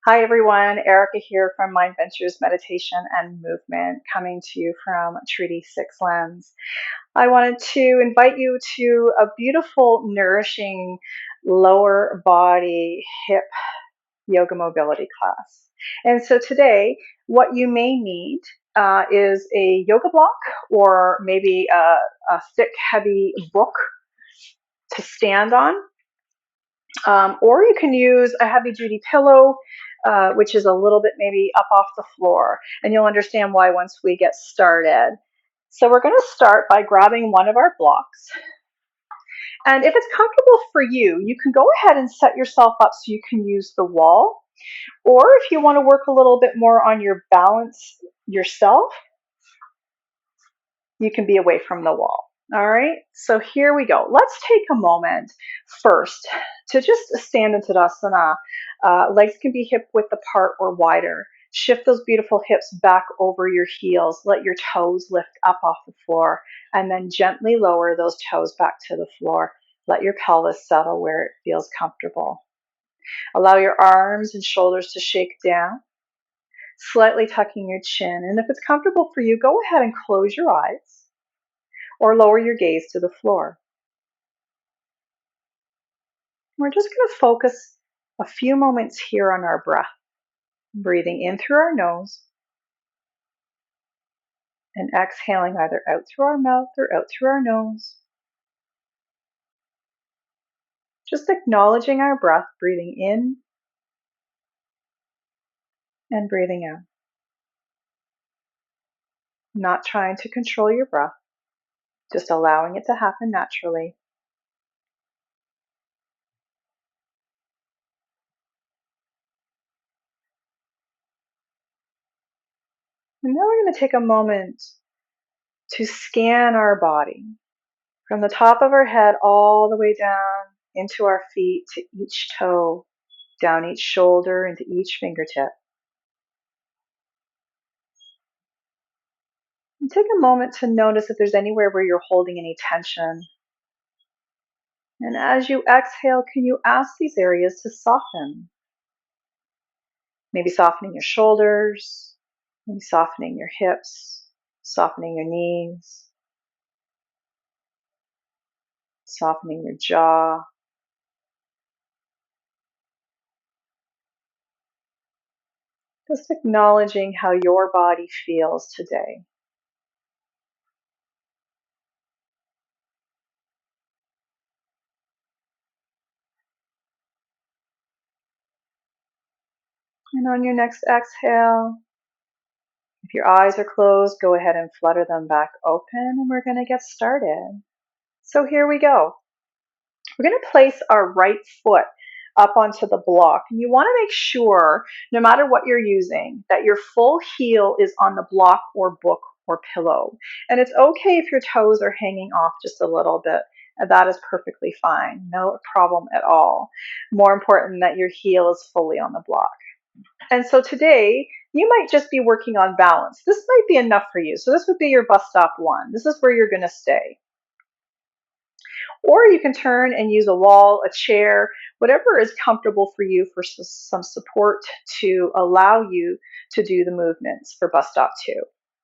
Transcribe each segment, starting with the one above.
Hi everyone, Erica here from Mind Ventures Meditation and Movement, coming to you from Treaty 6 Lens. I wanted to invite you to a beautiful, nourishing lower body hip yoga mobility class. And so today, what you may need is a yoga block or maybe a thick, heavy book to stand on. Or you can use a heavy duty pillow, which is a little bit maybe up off the floor, and you'll understand why once we get started. So we're going to start by grabbing one of our blocks. And if it's comfortable for you, you can go ahead and set yourself up so you can use the wall. Or if you want to work a little bit more on your balance yourself, you can be away from the wall. All right, so here we go. Let's take a moment first to just stand in Tadasana. Legs can be hip width apart or wider. Shift those beautiful hips back over your heels. Let your toes lift up off the floor, and then gently lower those toes back to the floor. Let your pelvis settle where it feels comfortable. Allow your arms and shoulders to shake down, slightly tucking your chin. And if it's comfortable for you, go ahead and close your eyes or lower your gaze to the floor. We're just going to focus a few moments here on our breath, breathing in through our nose and exhaling either out through our mouth or out through our nose. Just acknowledging our breath, breathing in and breathing out. Not trying to control your breath, just allowing it to happen naturally. And now we're going to take a moment to scan our body from the top of our head all the way down into our feet to each toe, down each shoulder into each fingertip. And take a moment to notice if there's anywhere where you're holding any tension. And as you exhale, can you ask these areas to soften? Maybe softening your shoulders, maybe softening your hips, softening your knees, softening your jaw. Just acknowledging how your body feels today. And on your next exhale, if your eyes are closed, go ahead and flutter them back open, and we're going to get started. So here we go. We're going to place our right foot up onto the block. And you want to make sure, no matter what you're using, that your full heel is on the block or book or pillow. And it's okay if your toes are hanging off just a little bit. That is perfectly fine. No problem at all. More important that your heel is fully on the block. And so today, you might just be working on balance. This might be enough for you. So this would be your bus stop one. This is where you're going to stay. Or you can turn and use a wall, a chair, whatever is comfortable for you for some support to allow you to do the movements for bus stop 2.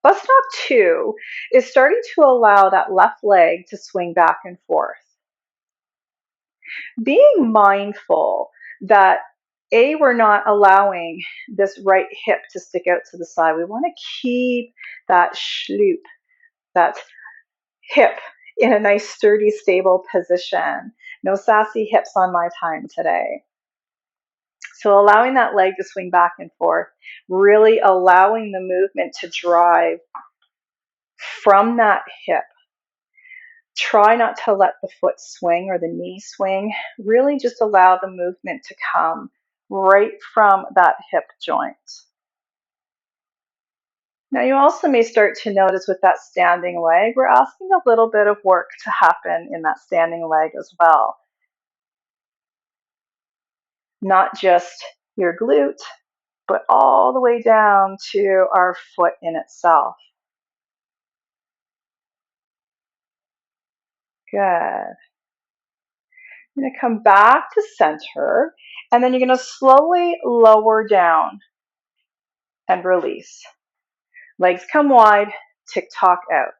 Bus stop 2 is starting to allow that left leg to swing back and forth. Being mindful that we're not allowing this right hip to stick out to the side. We want to keep that schloop, that hip in a nice, sturdy, stable position. No sassy hips on my time today. So allowing that leg to swing back and forth, really allowing the movement to drive from that hip. Try not to let the foot swing or the knee swing. Really just allow the movement to come right from that hip joint. Now you also may start to notice with that standing leg, we're asking a little bit of work to happen in that standing leg as well. Not just your glute, but all the way down to our foot in itself. Good. I'm going to come back to center, And then you're going to slowly lower down and release. Legs come wide, tick-tock out.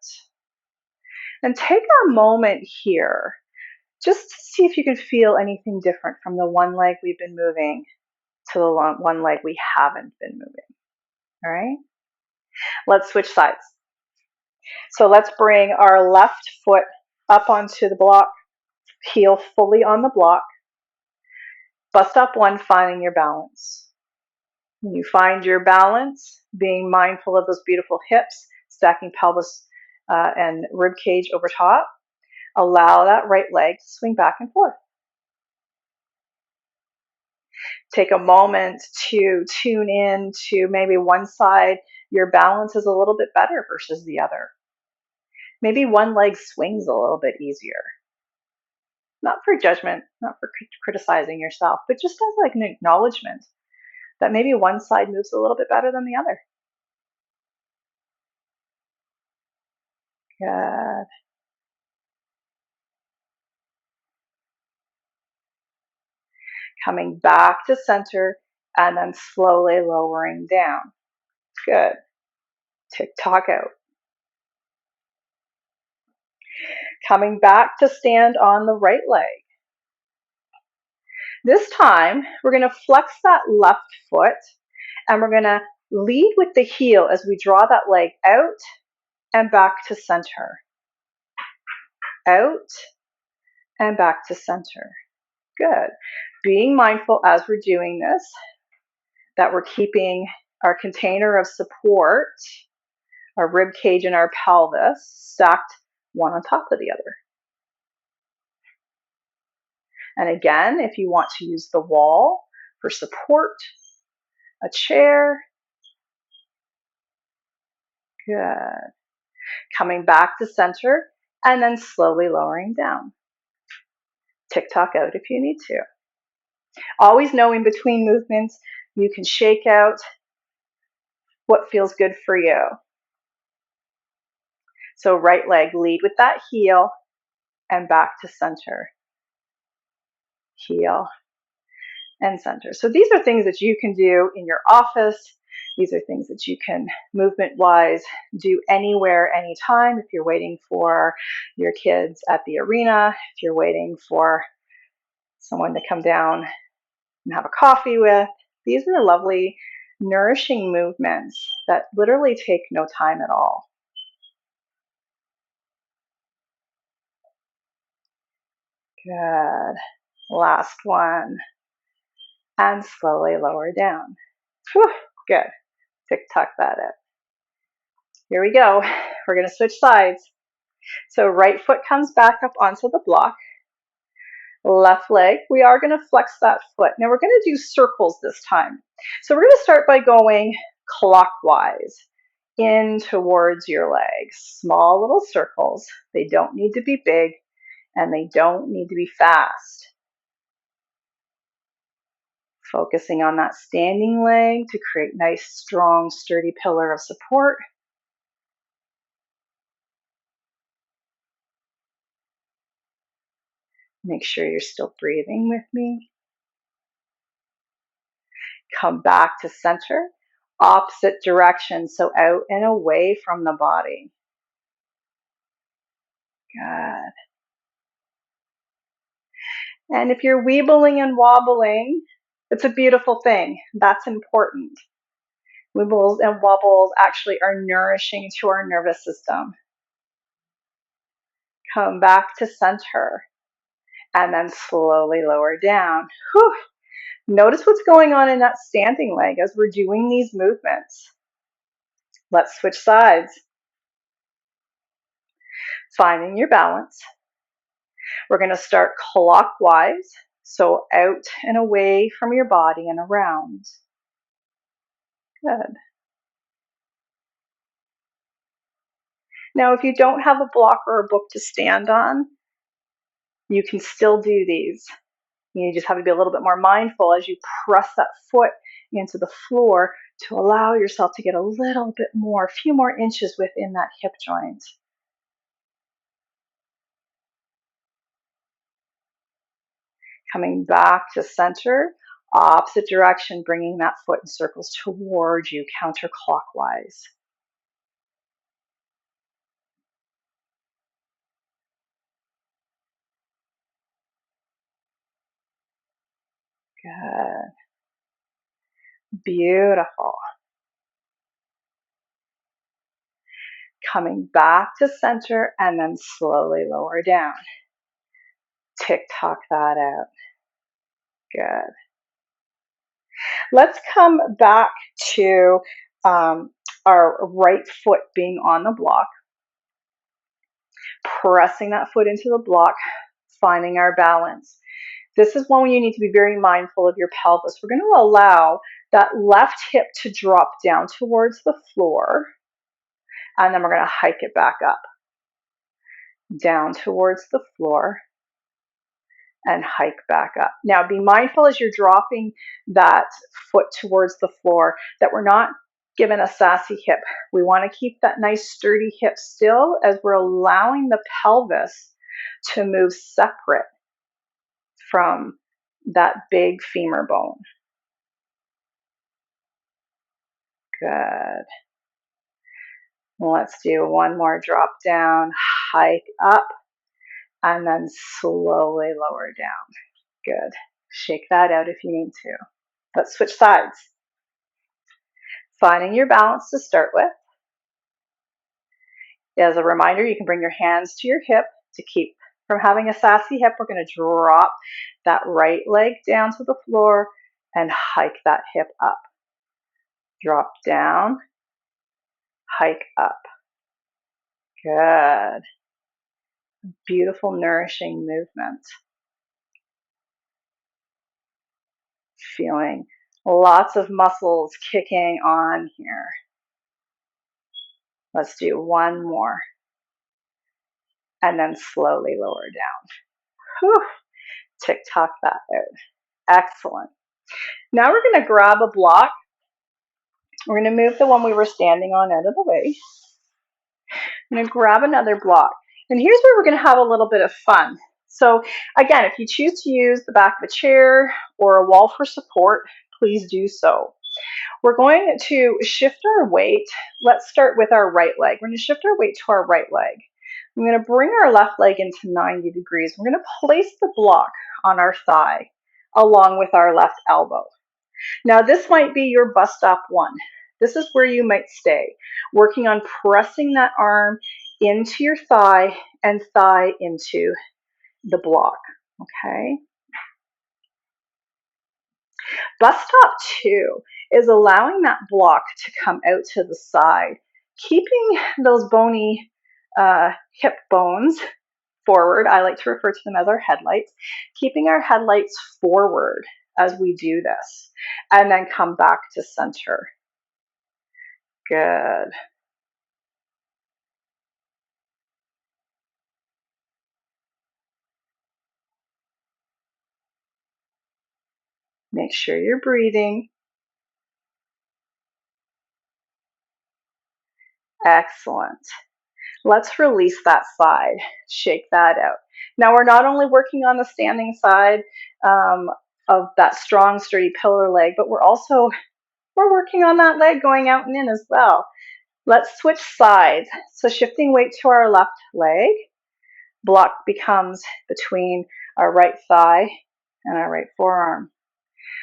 And take a moment here just to see if you can feel anything different from the one leg we've been moving to the one leg we haven't been moving. All right? Let's switch sides. So let's bring our left foot up onto the block, heel fully on the block. Bust up one, finding your balance. When you find your balance, being mindful of those beautiful hips, stacking pelvis and rib cage over top, allow that right leg to swing back and forth. Take a moment to tune in to maybe one side, your balance is a little bit better versus the other. Maybe one leg swings a little bit easier. Not for judgment, not for criticizing yourself, but just as like an acknowledgement that maybe one side moves a little bit better than the other. Good. Coming back to center and then slowly lowering down. Good. Tick-tock out. Coming back to stand on the right leg. This time, we're going to flex that left foot and we're going to lead with the heel as we draw that leg out and back to center. Out and back to center. Good. Being mindful as we're doing this that we're keeping our container of support, our rib cage and our pelvis stacked one on top of the other. And again, if you want to use the wall for support, a chair. Good. Coming back to center and then slowly lowering down. Tick-tock out if you need to. Always knowing between movements, you can shake out what feels good for you. So right leg, lead with that heel and back to center. Heel and center. So these are things that you can do in your office. These are things that you can movement-wise do anywhere, anytime. If you're waiting for your kids at the arena, if you're waiting for someone to come down and have a coffee with. These are lovely, nourishing movements that literally take no time at all. Good. Last one. And slowly lower down. Whew, good. Tick-tock that out. Here we go. We're going to switch sides. So right foot comes back up onto the block. Left leg, we are going to flex that foot. Now we're going to do circles this time. So we're going to start by going clockwise in towards your legs. Small little circles. They don't need to be big and they don't need to be fast. Focusing on that standing leg to create nice, strong, sturdy pillar of support. Make sure you're still breathing with me. Come back to center, opposite direction, so out and away from the body. Good. And if you're weebling and wobbling, it's a beautiful thing. That's important. Weebles and wobbles actually are nourishing to our nervous system. Come back to center and then slowly lower down. Whew. Notice what's going on in that standing leg as we're doing these movements. Let's switch sides. Finding your balance. We're going to start clockwise, so out and away from your body and around. Good. Now, if you don't have a block or a book to stand on, you can still do these. You just have to be a little bit more mindful as you press that foot into the floor to allow yourself to get a little bit more, a few more inches within that hip joint. Coming back to center, Opposite direction, bringing that foot in circles towards you, counterclockwise. Good. Beautiful. Coming back to center and then slowly lower down. Tick-tock that out. Good. Let's come back to our right foot being on the block. Pressing that foot into the block, finding our balance. This is one where you need to be very mindful of your pelvis. We're going to allow that left hip to drop down towards the floor, and then we're going to hike it back up. Down towards the floor, and hike back up. Now be mindful as you're dropping that foot towards the floor that we're not given a sassy hip. We want to keep that nice sturdy hip still as we're allowing the pelvis to move separate from that big femur bone. Good. Let's do one more drop down, hike up, and then slowly lower down. Good. Shake that out if you need to. Let's switch sides. Finding your balance to start with. As a reminder, you can bring your hands to your hip to keep from having a sassy hip. We're going to drop that right leg down to the floor and hike that hip up. Drop down, hike up. Good. Beautiful, nourishing movement. Feeling lots of muscles kicking on here. Let's do one more. And then slowly lower down. Whew. Tick-tock that out. Excellent. Now we're going to grab a block. We're going to move the one we were standing on out of the way. I'm going to grab another block. And here's where we're going to have a little bit of fun. So again, if you choose to use the back of a chair or a wall for support, please do so. We're going to shift our weight. Let's start with our right leg. We're going to shift our weight to our right leg. I'm going to bring our left leg into 90 degrees. We're going to place the block on our thigh along with our left elbow. Now this might be your bus stop one. This is where you might stay, working on pressing that arm into your thigh and thigh into the block, okay? Bus stop 2 is allowing that block to come out to the side, keeping those bony hip bones forward. I like to refer to them as our headlights, keeping our headlights forward as we do this, and then come back to center. Good. Make sure you're breathing. Excellent. Let's release that side. Shake that out. Now we're not only working on the standing side of that strong, sturdy pillar leg, but we're working on that leg going out and in as well. Let's switch sides. So shifting weight to our left leg. Block becomes between our right thigh and our right forearm.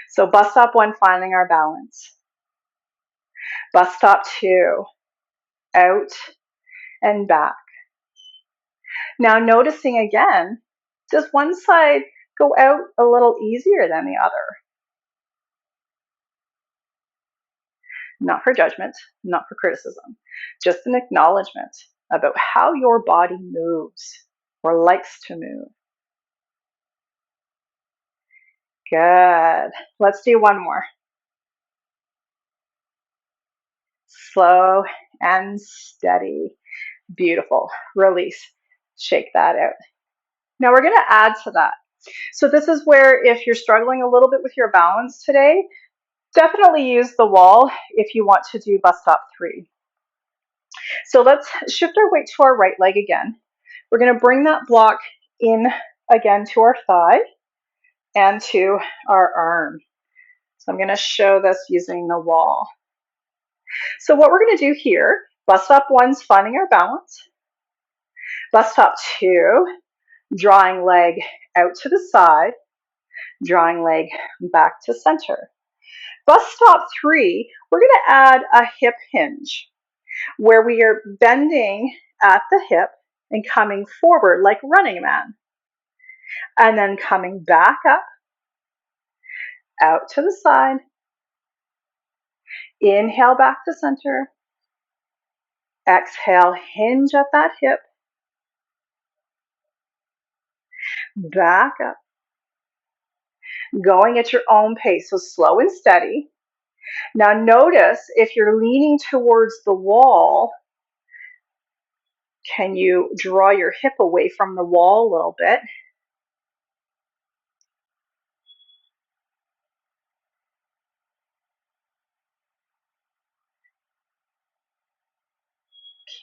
So bus stop 1, finding our balance. Bus stop 2, out and back. Now noticing again, does one side go out a little easier than the other? Not for judgment, not for criticism, just an acknowledgement about how your body moves or likes to move. Good. Let's do one more. Slow and steady. Beautiful. Release. Shake that out. Now we're going to add to that. So this is where if you're struggling a little bit with your balance today, definitely use the wall if you want to do bus stop 3. So let's shift our weight to our right leg again. We're going to bring that block in again to our thigh and to our arm. So I'm going to show this using the wall. So what we're going to do here, bus stop 1's finding our balance. Bus stop 2, drawing leg out to the side, drawing leg back to center. Bus stop 3, we're going to add a hip hinge where we are bending at the hip and coming forward like running man. And then coming back up, out to the side. Inhale back to center. Exhale, hinge at that hip. Back up. Going at your own pace, so slow and steady. Now notice if you're leaning towards the wall, can you draw your hip away from the wall a little bit?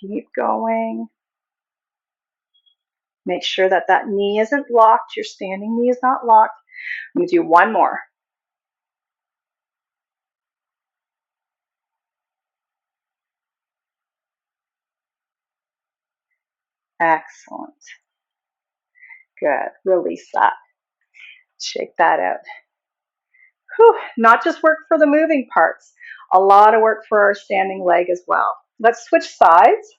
Keep going. Make sure that that knee isn't locked. Your standing knee is not locked. I'm going to do one more. Excellent. Good. Release that. Shake that out. Whew. Not just work for the moving parts. A lot of work for our standing leg as well. Let's switch sides.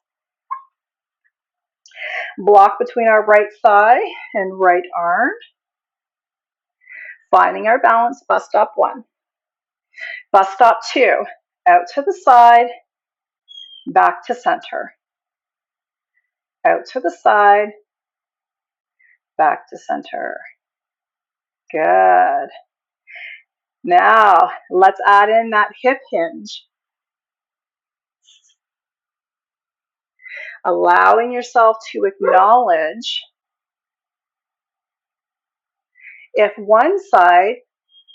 Block between our right thigh and right arm. Finding our balance, bus stop 1. Bus stop 2, out to the side, back to center. Out to the side, back to center. Good. Now, let's add in that hip hinge. Allowing yourself to acknowledge if one side,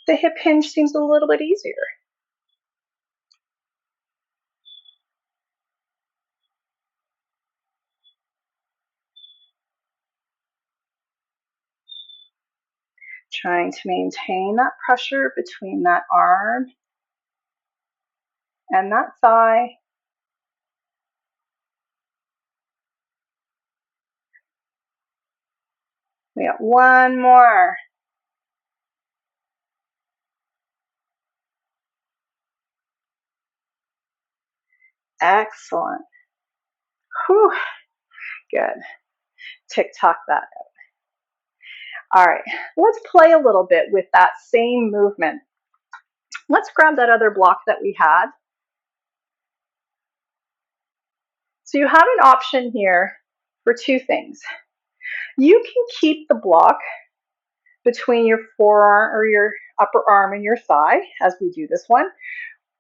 the hip hinge seems a little bit easier. Trying to maintain that pressure between that arm and that thigh. We got one more. Excellent. Whew. Good. Tick-tock that out. All right, let's play a little bit with that same movement. Let's grab that other block that we had. So you have an option here for two things. You can keep the block between your forearm or your upper arm and your thigh as we do this one,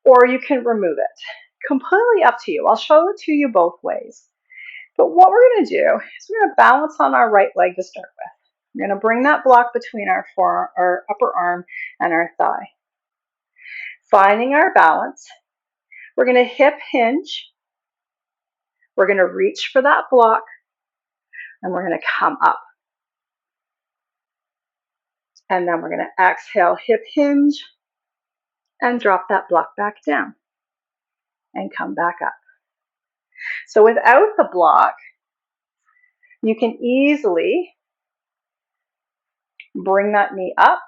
or you can remove it. Completely up to you. I'll show it to you both ways. But what we're going to do is we're going to balance on our right leg to start with. We're going to bring that block between our upper arm and our thigh. Finding our balance, we're going to hip hinge. We're going to reach for that block, and we're going to come up. And then we're going to exhale, hip hinge, and drop that block back down and come back up. So without the block, you can easily bring that knee up.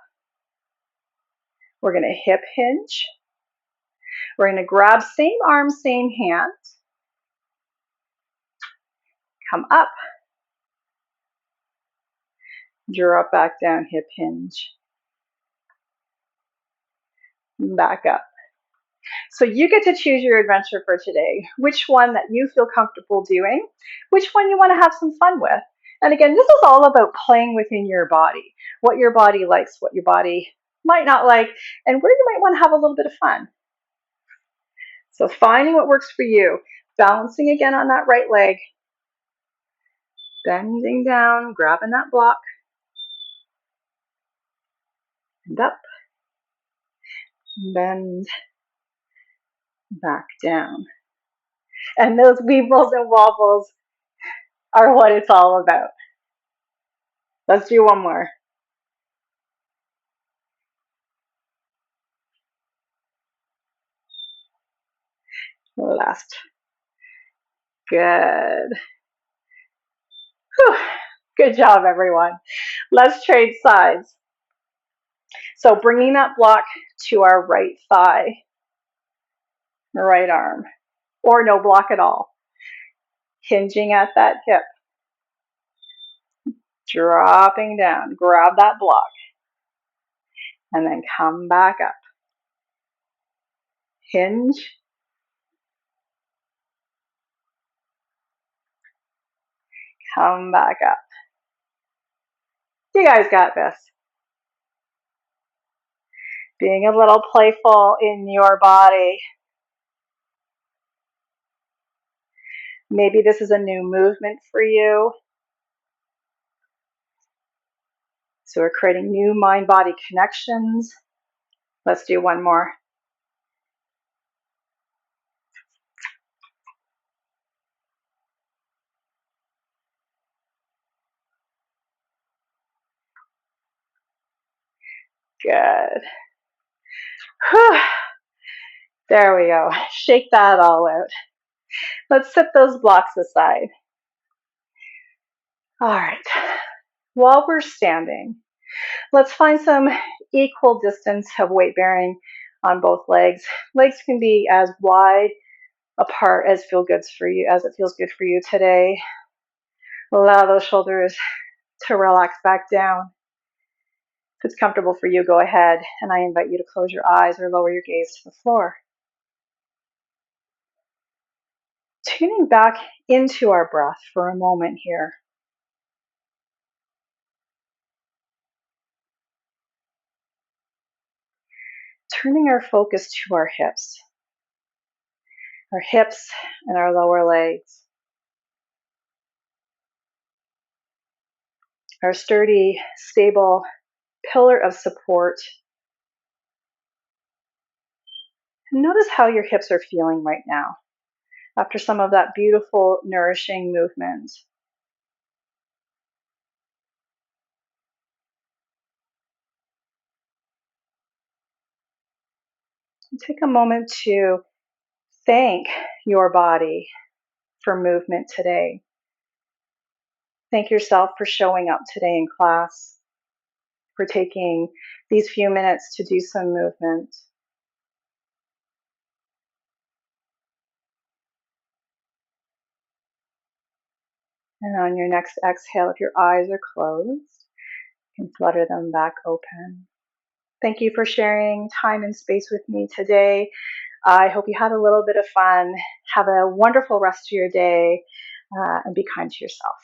We're going to hip hinge. We're going to grab same arm, same hand. Come up. Drop back down, hip hinge. Back up. So you get to choose your adventure for today, which one that you feel comfortable doing, which one you want to have some fun with. And again, this is all about playing within your body, what your body likes, what your body might not like, and where you might want to have a little bit of fun. So finding what works for you, balancing again on that right leg, bending down, grabbing that block, and up, bend, back down. And those weebles and wobbles are what it's all about. Let's do one more. Last. Good. Whew. Good job, everyone. Let's trade sides. So bringing that block to our right thigh, right arm, or no block at all. Hinging at that hip. Dropping down. Grab that block. And then come back up. Hinge. Come back up. You guys got this. Being a little playful in your body. Maybe this is a new movement for you. So we're creating new mind-body connections. Let's do one more. Good. Whew. There we go. Shake that all out. Let's set those blocks aside. All right. While we're standing, let's find some equal distance of weight bearing on both legs. Legs can be as wide apart as it feels good for you today. Allow those shoulders to relax back down. If it's comfortable for you, go ahead, and I invite you to close your eyes or lower your gaze to the floor. Tuning back into our breath for a moment here. Turning our focus to our hips and our lower legs. Our sturdy, stable pillar of support. And notice how your hips are feeling right now after some of that beautiful, nourishing movement. And take a moment to thank your body for movement today. Thank yourself for showing up today in class, for taking these few minutes to do some movement. And on your next exhale, if your eyes are closed, you can flutter them back open. Thank you for sharing time and space with me today. I hope you had a little bit of fun. Have a wonderful rest of your day, and be kind to yourself.